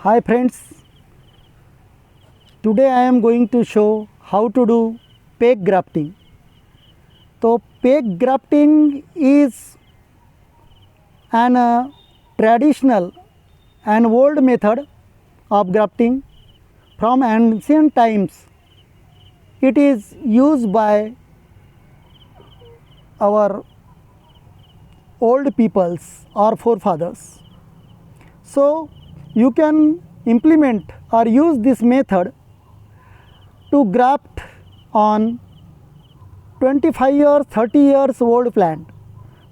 Hi friends, today I am going to show how to do peg grafting. So peg grafting is an traditional and old method of grafting from ancient times. It is used by our old peoples or forefathers. So you can implement or use this method to graft on 25 years, 30 years old plant.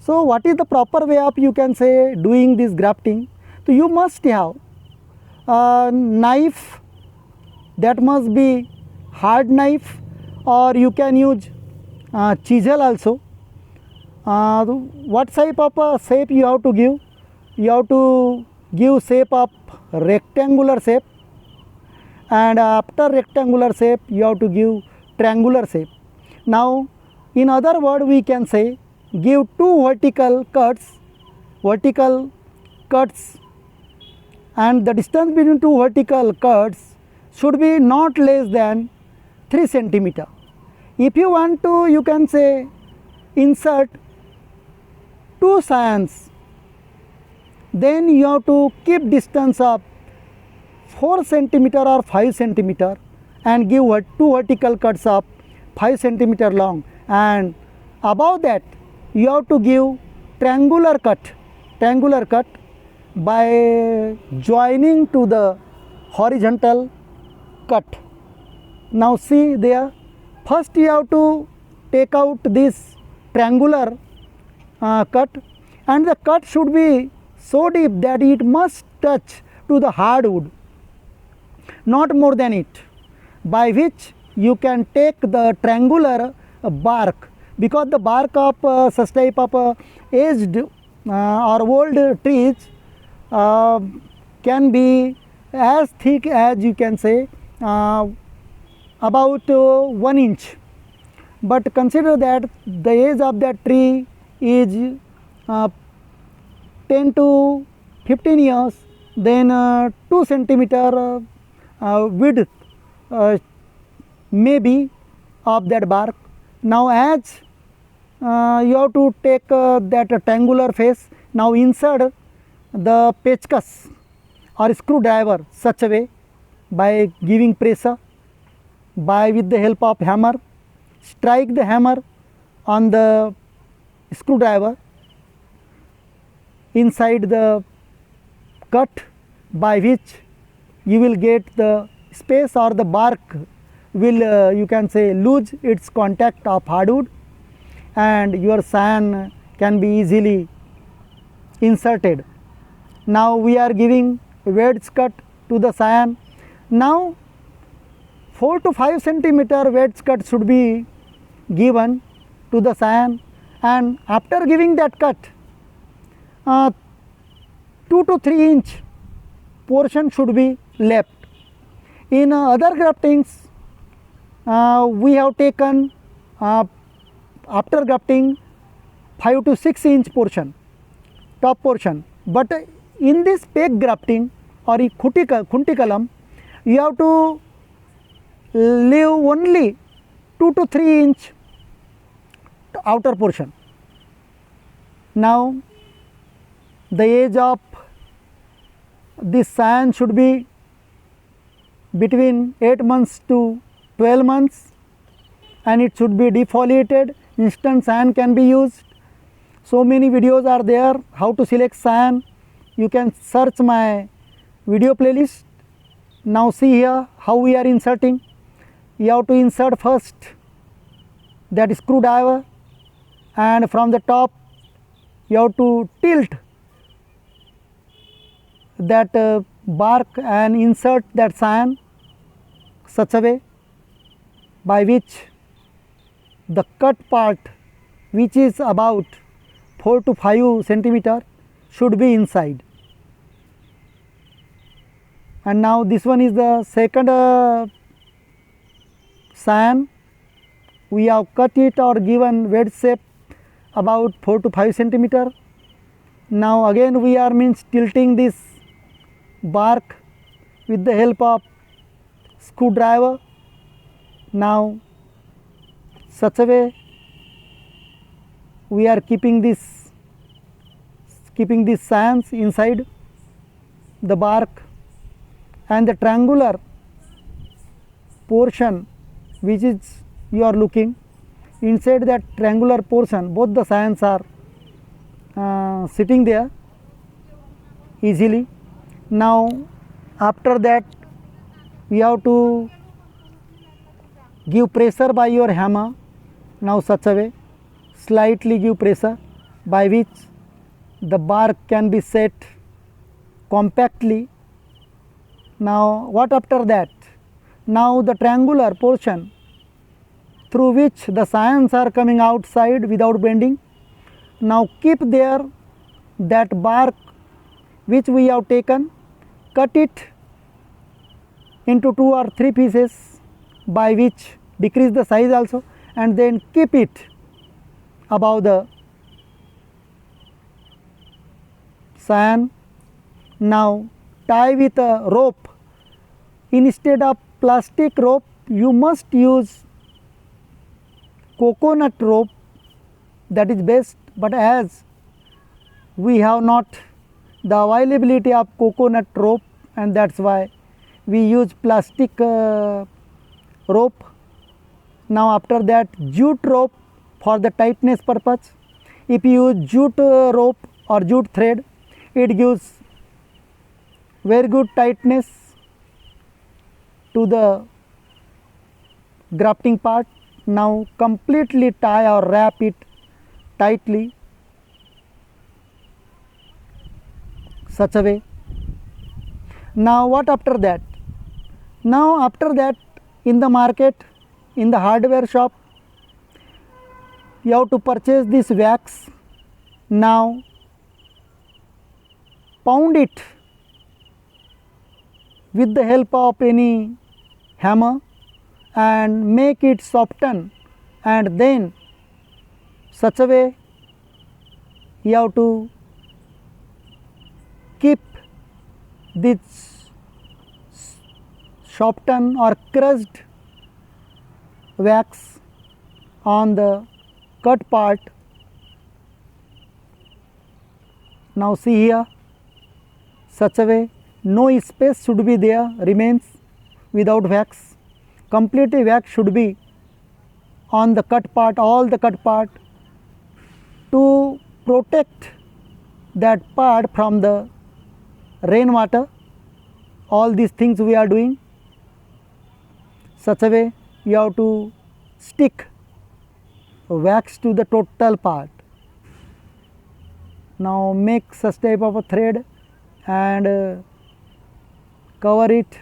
So what is the proper way of, you can say, doing this grafting? So you must have a knife, that must be hard knife, or you can use chisel also. What type of shape you have to give? You have to give shape of rectangular shape, and after rectangular shape you have to give triangular shape. Now in other word we can say, give two vertical cuts, and the distance between two vertical cuts should be not less than 3 centimeter. If you want to, you can say, insert two cyans, then you have to keep distance of 4 centimeter or 5 centimeter and give two vertical cuts of 5 centimeter long, and above that you have to give triangular cut by joining to the horizontal cut. Now see there, first you have to take out this triangular cut, and the cut should be so deep that it must touch to the hardwood, not more than it, by which you can take the triangular bark, because the bark of such type of aged or old trees can be as thick as, you can say, about 1 inch. But consider that the age of that tree is 10 to 15 years, then 2 centimeter width maybe of that bark. Now as you have to take that triangular face, now insert the pechcus or screwdriver such a way, by giving pressure, by with the help of hammer, strike the hammer on the screwdriver inside the cut, by which you will get the space, or the bark will you can say lose its contact of hardwood, and your cyan can be easily inserted. Now we are giving wedge cut to the cyan. Now 4 to 5 centimeter wedge cut should be given to the cyan, and after giving that cut 2 to 3 inch portion should be left. In other graftings we have taken after grafting 5 to 6 inch portion, top portion, but in this peg grafting or Khunti-Kalam, you have to leave only 2 to 3 inch outer portion. Now the age of this cyan should be between 8 months to 12 months, and it should be defoliated. Instant cyan can be used. So many videos are there how to select cyan. You can search my video playlist. Now see here how we are inserting. You have to insert first that screwdriver, and from the top you have to tilt that bark and insert that cyan such a way by which the cut part, which is about 4 to 5 centimeter, should be inside. And now this one is the second cyan. We have cut it or given wedge shape about 4 to 5 centimeter. Now again we are tilting this bark with the help of screwdriver. Now such a way we are keeping this science inside the bark, and the triangular portion which is you are looking, inside that triangular portion both the science are sitting there easily. Now after that we have to give pressure by your hammer. Now such a way slightly give pressure by which the bark can be set compactly. Now what after that? Now the triangular portion through which the scions are coming outside without bending. Now keep there that bark which we have taken, cut it into 2 or 3 pieces by which decrease the size also, and then keep it above the scion. Now tie with a rope. Instead of plastic rope you must use coconut rope, that is best, but as we have not the availability of coconut rope, and that's why we use plastic rope. Now after that jute rope for the tightness purpose. If you use jute rope or jute thread, it gives very good tightness to the grafting part. Now completely tie or wrap it tightly such a way. Now what after that? Now after that in the market, in the hardware shop, you have to purchase this wax. Now pound it with the help of any hammer and make it soften, and then such a way you have to keep this softened or crushed wax on the cut part. Now see here, such a way no space should be there remains without wax. Completely wax should be on the cut part, all the cut part, to protect that part from the rainwater. All these things we are doing. Such a way you have to stick wax to the total part. Now make such type of a thread and cover it,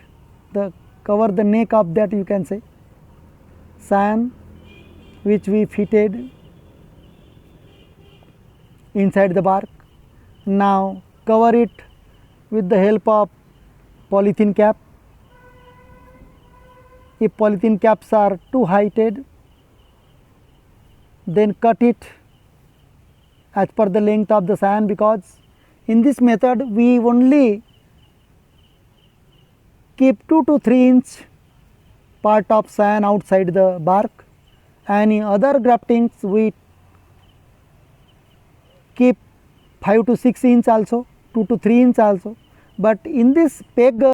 cover the neck of that, you can say, scion which we fitted inside the bark. Now cover it with the help of polythene cap. If polythene caps are too heighted, then cut it as per the length of the scion, because in this method we only keep 2 to 3 inch part of scion outside the bark. Any other graftings we keep 5 to 6 inch also, 2 to 3 inch also, but in this peg